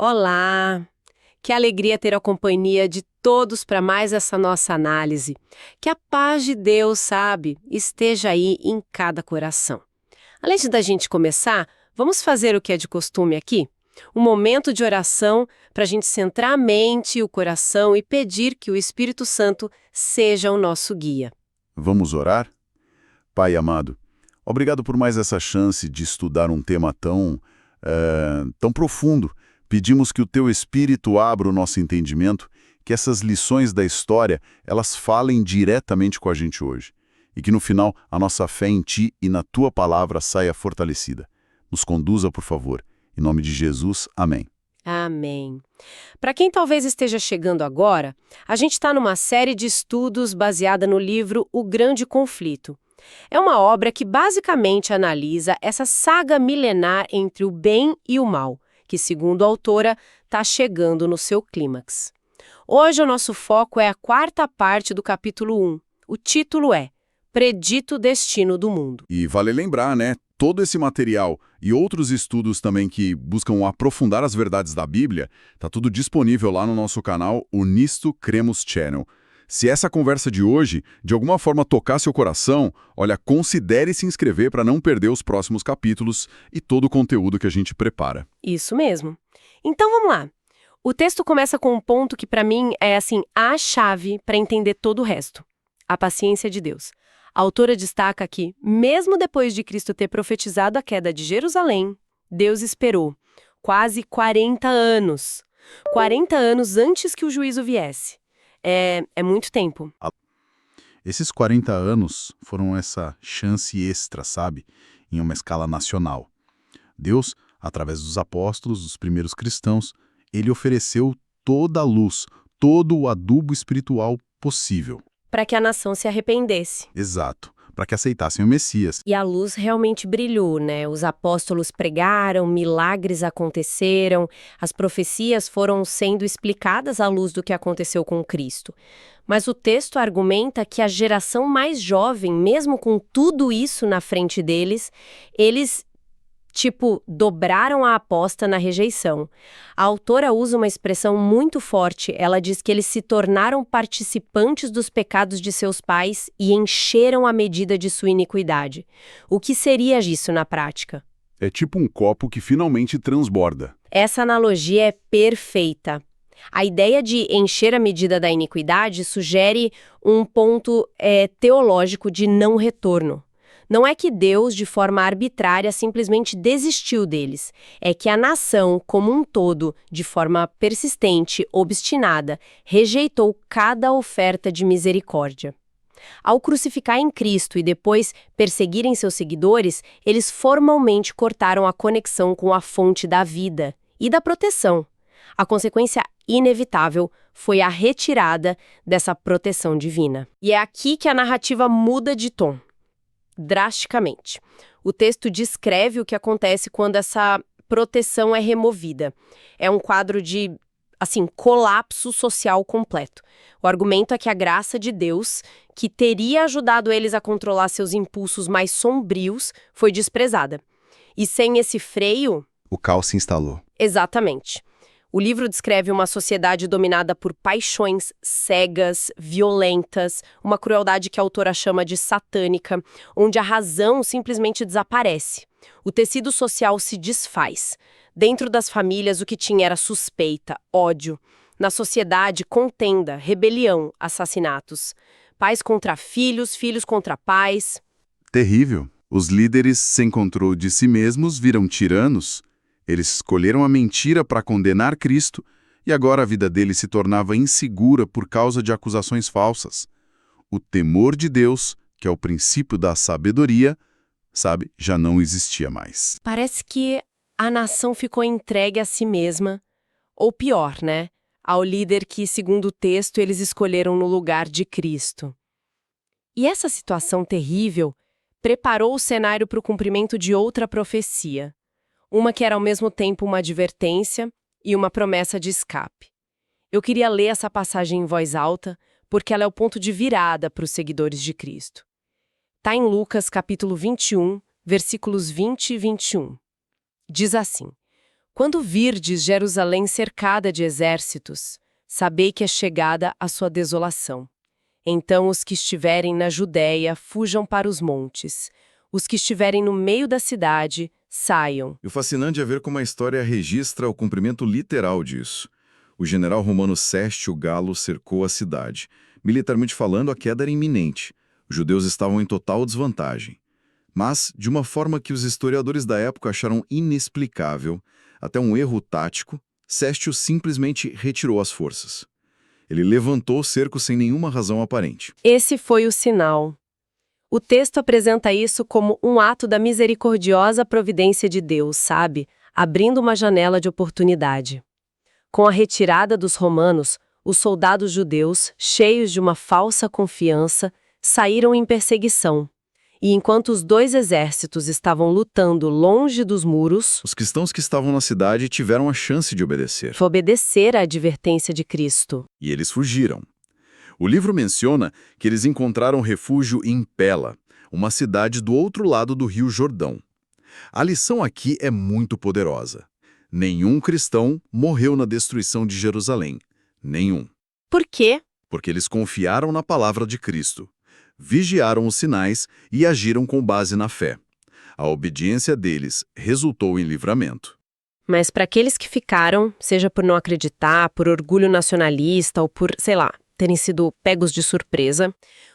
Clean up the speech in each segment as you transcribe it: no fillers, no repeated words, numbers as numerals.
Olá! Que alegria ter a companhia de todos para mais essa nossa análise. Que a paz de Deus, sabe, esteja aí em cada coração. Antes da gente começar, vamos fazer o que é de costume aqui? Um momento de oração para a gente centrar a mente e o coração e pedir que o Espírito Santo seja o nosso guia. Vamos orar? Pai amado, obrigado por mais essa chance de estudar um tema tão profundo. Pedimos que o Teu Espírito abra o nosso entendimento, que essas lições da história, elas falem diretamente com a gente hoje. E que no final a nossa fé em Ti e na Tua palavra saia fortalecida. Nos conduza, por favor. Em nome de Jesus, amém. Amém. Para quem talvez esteja chegando agora, a gente está numa série de estudos baseada no livro O Grande Conflito. É uma obra que basicamente analisa essa saga milenar entre o bem e o mal, que, segundo a autora, está chegando no seu clímax. Hoje o nosso foco é a quarta parte do capítulo 1. O título é Predito Destino do Mundo. E vale lembrar, né? Todo esse material e outros estudos também que buscam aprofundar as verdades da Bíblia, tá tudo disponível lá no nosso canal, o Nisto Cremos Channel. Se essa conversa de hoje, de alguma forma tocar seu coração, olha, considere se inscrever para não perder os próximos capítulos e todo o conteúdo que a gente prepara. Isso mesmo. Então vamos lá. O texto começa com um ponto que para mim é a chave para entender todo o resto. A paciência de Deus. A autora destaca que, mesmo depois de Cristo ter profetizado a queda de Jerusalém, Deus esperou quase 40 anos. 40 anos antes que o juízo viesse. É muito tempo. Esses 40 anos foram essa chance extra, sabe? Em uma escala nacional. Deus, através dos apóstolos, dos primeiros cristãos, ele ofereceu toda a luz, todo o adubo espiritual possível. Para que a nação se arrependesse. Exato, para que aceitassem o Messias. E a luz realmente brilhou, né? Os apóstolos pregaram, milagres aconteceram, as profecias foram sendo explicadas à luz do que aconteceu com Cristo. Mas o texto argumenta que a geração mais jovem, mesmo com tudo isso na frente deles, eles dobraram a aposta na rejeição. A autora usa uma expressão muito forte. Ela diz que eles se tornaram participantes dos pecados de seus pais e encheram a medida de sua iniquidade. O que seria isso na prática? É tipo um copo que finalmente transborda. Essa analogia é perfeita. A ideia de encher a medida da iniquidade sugere um ponto teológico de não retorno. Não é que Deus, de forma arbitrária, simplesmente desistiu deles. É que a nação, como um todo, de forma persistente, obstinada, rejeitou cada oferta de misericórdia. Ao crucificar em Cristo e depois perseguirem seus seguidores, eles formalmente cortaram a conexão com a fonte da vida e da proteção. A consequência inevitável foi a retirada dessa proteção divina. E é aqui que a narrativa muda de tom. Drasticamente. O texto descreve o que acontece quando essa proteção é removida. É um quadro de, colapso social completo. O argumento é que a graça de Deus, que teria ajudado eles a controlar seus impulsos mais sombrios, foi desprezada. E sem esse freio... O caos se instalou. Exatamente. O livro descreve uma sociedade dominada por paixões cegas, violentas, uma crueldade que a autora chama de satânica, onde a razão simplesmente desaparece. O tecido social se desfaz. Dentro das famílias, o que tinha era suspeita, ódio. Na sociedade, contenda, rebelião, assassinatos. Pais contra filhos, filhos contra pais. Terrível. Os líderes, sem controle de si mesmos, viram tiranos. Eles escolheram a mentira para condenar Cristo e agora a vida deles se tornava insegura por causa de acusações falsas. O temor de Deus, que é o princípio da sabedoria, já não existia mais. Parece que a nação ficou entregue a si mesma, ou pior, né? Ao líder que, segundo o texto, eles escolheram no lugar de Cristo. E essa situação terrível preparou o cenário para o cumprimento de outra profecia. Uma que era ao mesmo tempo uma advertência e uma promessa de escape. Eu queria ler essa passagem em voz alta, porque ela é o ponto de virada para os seguidores de Cristo. Está em Lucas, capítulo 21, versículos 20 e 21. Diz assim: Quando virdes Jerusalém cercada de exércitos, sabei que é chegada a sua desolação. Então os que estiverem na Judéia fujam para os montes. Os que estiverem no meio da cidade, saiam. E o fascinante é ver como a história registra o cumprimento literal disso. O general romano Sérgio Galo cercou a cidade. Militarmente falando, a queda era iminente. Os judeus estavam em total desvantagem. Mas, de uma forma que os historiadores da época acharam inexplicável, até um erro tático, Sérgio simplesmente retirou as forças. Ele levantou o cerco sem nenhuma razão aparente. Esse foi o sinal. O texto apresenta isso como um ato da misericordiosa providência de Deus, sabe? Abrindo uma janela de oportunidade. Com a retirada dos romanos, os soldados judeus, cheios de uma falsa confiança, saíram em perseguição. E enquanto os dois exércitos estavam lutando longe dos muros, Os cristãos que estavam na cidade tiveram a chance de obedecer. obedecer à advertência de Cristo. E eles fugiram. O livro menciona que eles encontraram refúgio em Pela, uma cidade do outro lado do Rio Jordão. A lição aqui é muito poderosa. Nenhum cristão morreu na destruição de Jerusalém. Nenhum. Por quê? Porque eles confiaram na palavra de Cristo, vigiaram os sinais e agiram com base na fé. A obediência deles resultou em livramento. Mas para aqueles que ficaram, seja por não acreditar, por orgulho nacionalista ou por, sei lá, terem sido pegos de surpresa,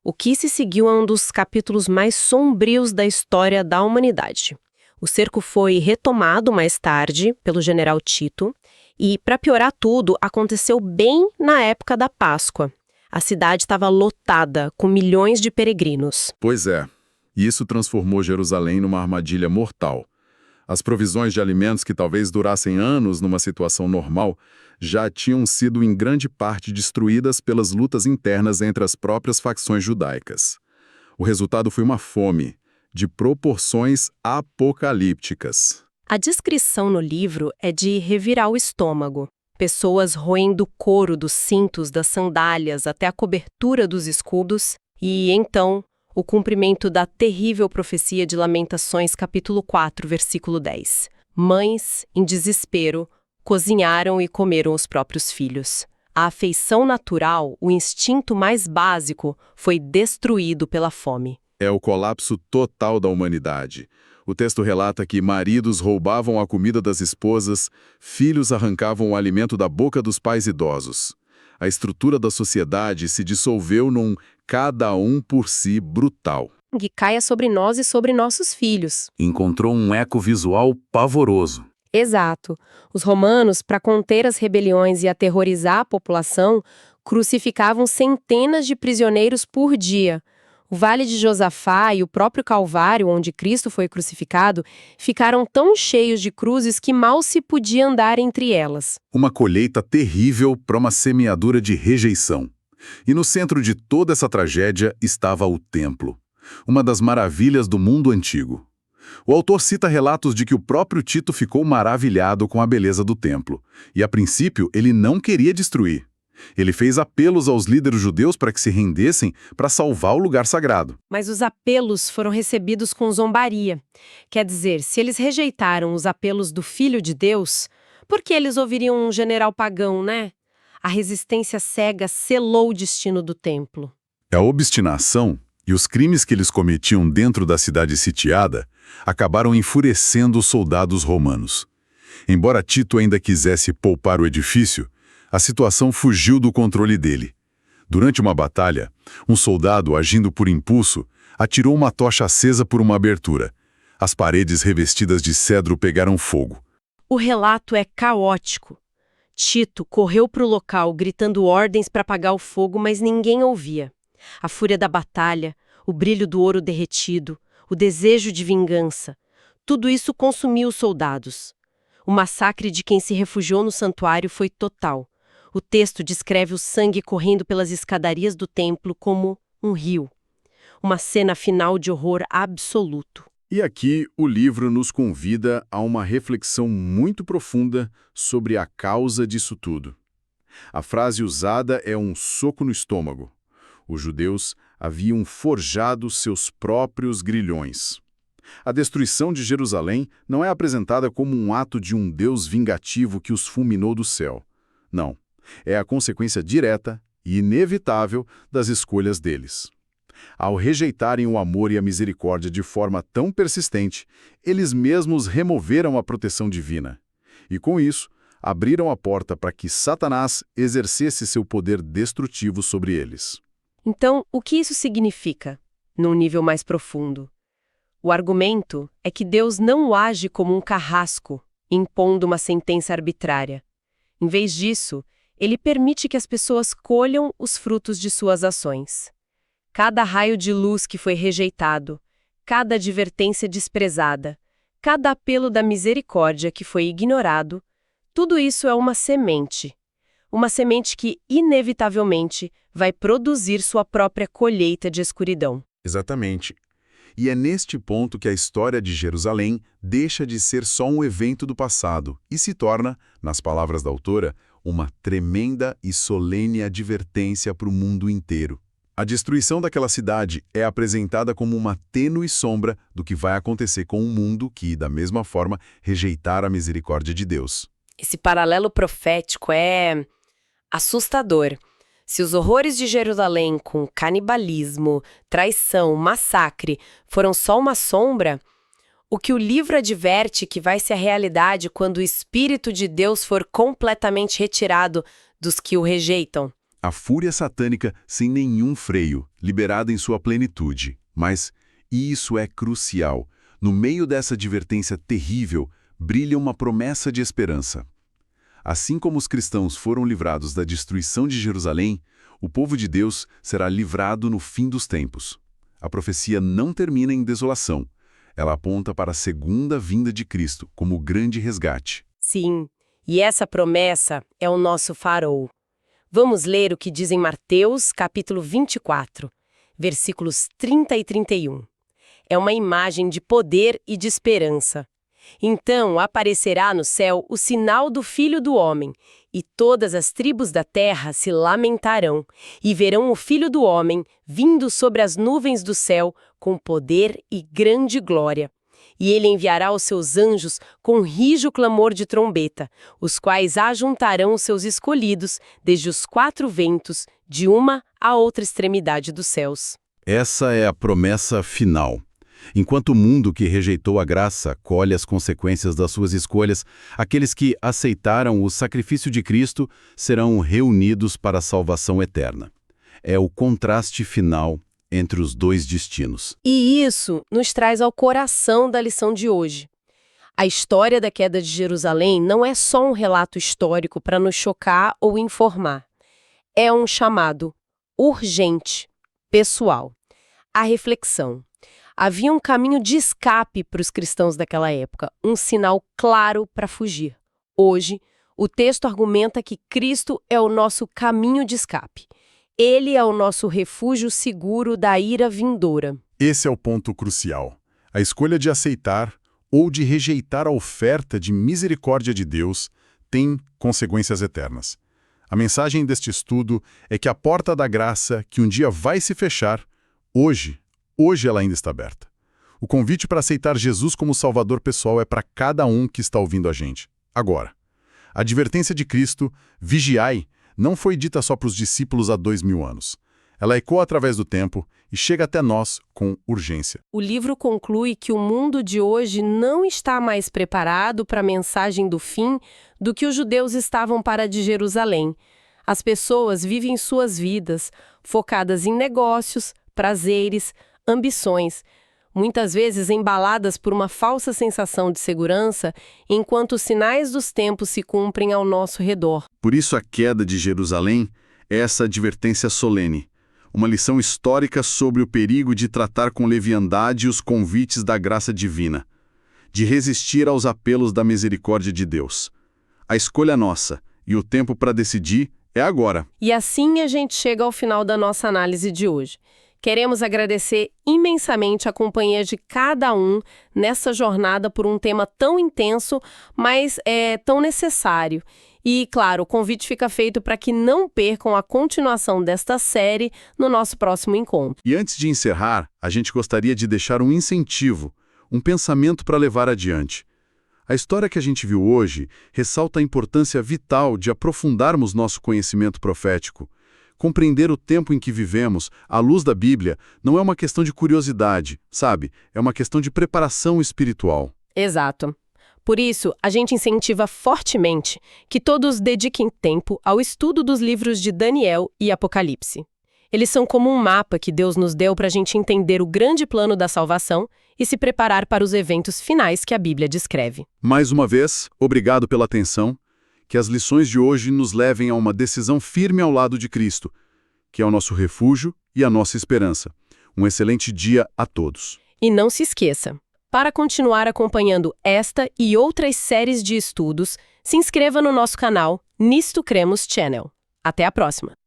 o que se seguiu é um dos capítulos mais sombrios da história da humanidade. O cerco foi retomado mais tarde pelo general Tito e, para piorar tudo, aconteceu bem na época da Páscoa. A cidade estava lotada, com milhões de peregrinos. Pois é, e isso transformou Jerusalém numa armadilha mortal. As provisões de alimentos que talvez durassem anos numa situação normal já tinham sido em grande parte destruídas pelas lutas internas entre as próprias facções judaicas. O resultado foi uma fome de proporções apocalípticas. A descrição no livro é de revirar o estômago. Pessoas roendo o couro dos cintos das sandálias até a cobertura dos escudos, e então o cumprimento da terrível profecia de Lamentações, capítulo 4, versículo 10. Mães, em desespero, cozinharam e comeram os próprios filhos. A afeição natural, o instinto mais básico, foi destruído pela fome. É o colapso total da humanidade. O texto relata que maridos roubavam a comida das esposas, filhos arrancavam o alimento da boca dos pais idosos. A estrutura da sociedade se dissolveu num cada um por si brutal. Que caia sobre nós e sobre nossos filhos. Encontrou um eco visual pavoroso. Exato. Os romanos, para conter as rebeliões e aterrorizar a população, crucificavam centenas de prisioneiros por dia. O Vale de Josafá e o próprio Calvário, onde Cristo foi crucificado, ficaram tão cheios de cruzes que mal se podia andar entre elas. Uma colheita terrível para uma semeadura de rejeição. E no centro de toda essa tragédia estava o templo, uma das maravilhas do mundo antigo. O autor cita relatos de que o próprio Tito ficou maravilhado com a beleza do templo, e a princípio ele não queria destruir. Ele fez apelos aos líderes judeus para que se rendessem para salvar o lugar sagrado. Mas os apelos foram recebidos com zombaria. Quer dizer, se eles rejeitaram os apelos do Filho de Deus, por que eles ouviriam um general pagão, né? A resistência cega selou o destino do templo. A obstinação e os crimes que eles cometiam dentro da cidade sitiada acabaram enfurecendo os soldados romanos. Embora Tito ainda quisesse poupar o edifício, a situação fugiu do controle dele. Durante uma batalha, um soldado, agindo por impulso, atirou uma tocha acesa por uma abertura. As paredes revestidas de cedro pegaram fogo. O relato é caótico. Tito correu para o local gritando ordens para apagar o fogo, mas ninguém ouvia. A fúria da batalha, o brilho do ouro derretido, o desejo de vingança, tudo isso consumiu os soldados. O massacre de quem se refugiou no santuário foi total. O texto descreve o sangue correndo pelas escadarias do templo como um rio. Uma cena final de horror absoluto. E aqui o livro nos convida a uma reflexão muito profunda sobre a causa disso tudo. A frase usada é um soco no estômago. Os judeus haviam forjado seus próprios grilhões. A destruição de Jerusalém não é apresentada como um ato de um Deus vingativo que os fulminou do céu. Não. É a consequência direta e inevitável das escolhas deles. Ao rejeitarem o amor e a misericórdia de forma tão persistente, eles mesmos removeram a proteção divina. E com isso, abriram a porta para que Satanás exercesse seu poder destrutivo sobre eles. Então, o que isso significa, num nível mais profundo? O argumento é que Deus não age como um carrasco, impondo uma sentença arbitrária. Em vez disso, ele permite que as pessoas colham os frutos de suas ações. Cada raio de luz que foi rejeitado, cada advertência desprezada, cada apelo da misericórdia que foi ignorado, tudo isso é uma semente. Uma semente que, inevitavelmente, vai produzir sua própria colheita de escuridão. Exatamente. E é neste ponto que a história de Jerusalém deixa de ser só um evento do passado e se torna, nas palavras da autora, uma tremenda e solene advertência para o mundo inteiro. A destruição daquela cidade é apresentada como uma tênue sombra do que vai acontecer com um mundo que, da mesma forma, rejeitar a misericórdia de Deus. Esse paralelo profético é assustador. Se os horrores de Jerusalém com canibalismo, traição, massacre foram só uma sombra, o que o livro adverte que vai ser a realidade quando o Espírito de Deus for completamente retirado dos que o rejeitam. A fúria satânica sem nenhum freio, liberada em sua plenitude. Mas, e isso é crucial, no meio dessa advertência terrível, brilha uma promessa de esperança. Assim como os cristãos foram livrados da destruição de Jerusalém, o povo de Deus será livrado no fim dos tempos. A profecia não termina em desolação. Ela aponta para a segunda vinda de Cristo como o grande resgate. Sim, e essa promessa é o nosso farol. Vamos ler o que diz em Mateus, capítulo 24, versículos 30 e 31. É uma imagem de poder e de esperança. Então aparecerá no céu o sinal do Filho do Homem, e todas as tribos da terra se lamentarão, e verão o Filho do Homem vindo sobre as nuvens do céu com poder e grande glória. E ele enviará os seus anjos com rijo clamor de trombeta, os quais ajuntarão os seus escolhidos desde os quatro ventos, de uma à outra extremidade dos céus. Essa é a promessa final. Enquanto o mundo que rejeitou a graça colhe as consequências das suas escolhas, aqueles que aceitaram o sacrifício de Cristo serão reunidos para a salvação eterna. É o contraste final entre os dois destinos. E isso nos traz ao coração da lição de hoje. A história da queda de Jerusalém não é só um relato histórico para nos chocar ou informar. É um chamado urgente, pessoal, à reflexão. Havia um caminho de escape para os cristãos daquela época, um sinal claro para fugir. Hoje, o texto argumenta que Cristo é o nosso caminho de escape. Ele é o nosso refúgio seguro da ira vindoura. Esse é o ponto crucial. A escolha de aceitar ou de rejeitar a oferta de misericórdia de Deus tem consequências eternas. A mensagem deste estudo é que a porta da graça, que um dia vai se fechar, hoje ela ainda está aberta. O convite para aceitar Jesus como Salvador pessoal é para cada um que está ouvindo a gente. Agora, a advertência de Cristo, vigiai, não foi dita só para os discípulos há 2000 anos. Ela ecoa através do tempo e chega até nós com urgência. O livro conclui que o mundo de hoje não está mais preparado para a mensagem do fim do que os judeus estavam para a de Jerusalém. As pessoas vivem suas vidas, focadas em negócios, prazeres, ambições, muitas vezes embaladas por uma falsa sensação de segurança, enquanto os sinais dos tempos se cumprem ao nosso redor. Por isso a queda de Jerusalém é essa advertência solene, uma lição histórica sobre o perigo de tratar com leviandade os convites da graça divina, de resistir aos apelos da misericórdia de Deus. A escolha é nossa, e o tempo para decidir é agora. E assim a gente chega ao final da nossa análise de hoje. Queremos agradecer imensamente a companhia de cada um nessa jornada por um tema tão intenso, mas tão necessário. E, claro, o convite fica feito para que não percam a continuação desta série no nosso próximo encontro. E antes de encerrar, a gente gostaria de deixar um incentivo, um pensamento para levar adiante. A história que a gente viu hoje ressalta a importância vital de aprofundarmos nosso conhecimento profético. Compreender o tempo em que vivemos, à luz da Bíblia, não é uma questão de curiosidade, sabe? É uma questão de preparação espiritual. Exato. Por isso, a gente incentiva fortemente que todos dediquem tempo ao estudo dos livros de Daniel e Apocalipse. Eles são como um mapa que Deus nos deu para a gente entender o grande plano da salvação e se preparar para os eventos finais que a Bíblia descreve. Mais uma vez, obrigado pela atenção. Que as lições de hoje nos levem a uma decisão firme ao lado de Cristo, que é o nosso refúgio e a nossa esperança. Um excelente dia a todos. E não se esqueça, para continuar acompanhando esta e outras séries de estudos, se inscreva no nosso canal Nisto Cremos Channel. Até a próxima!